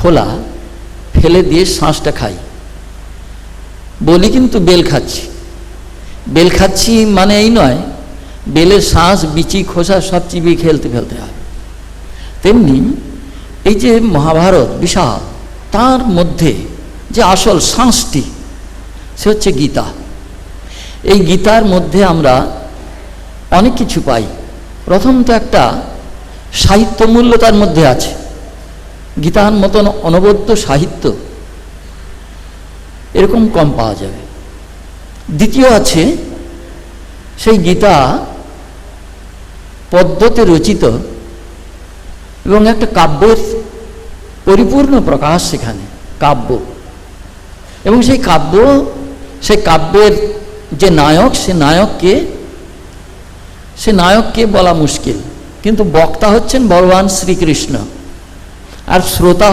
খোলা ফেলে দিয়ে শাঁসটা খাই, বলি কিন্তু বেল খাচ্ছি। বেল খাচ্ছি মানে এই নয় বেলের শাঁস বিচি খোসা সব চিবিয়ে ফেলতে হয়। তেমনি এই যে মহাভারত বিশাল, তার মধ্যে যে আসল শাঁসটি সে হচ্ছে গীতা। এই গীতার মধ্যে আমরা অনেক কিছু পাই। প্রথম তো একটা সাহিত্য মূল্য তার মধ্যে আছে, গীতার মতন অনবদ্য সাহিত্য এরকম কম পাওয়া যাবে। দ্বিতীয় আছে সেই গীতা পদ্যতে রচিত এবং একটা কাব্যের পরিপূর্ণ প্রকাশ সেখানে, কাব্য। এবং সেই কাব্যের যে নায়ক, সে নায়ককে বলা মুশকিল, কিন্তু বক্তা হচ্ছেন ভগবান শ্রীকৃষ্ণ, আর শ্রোতা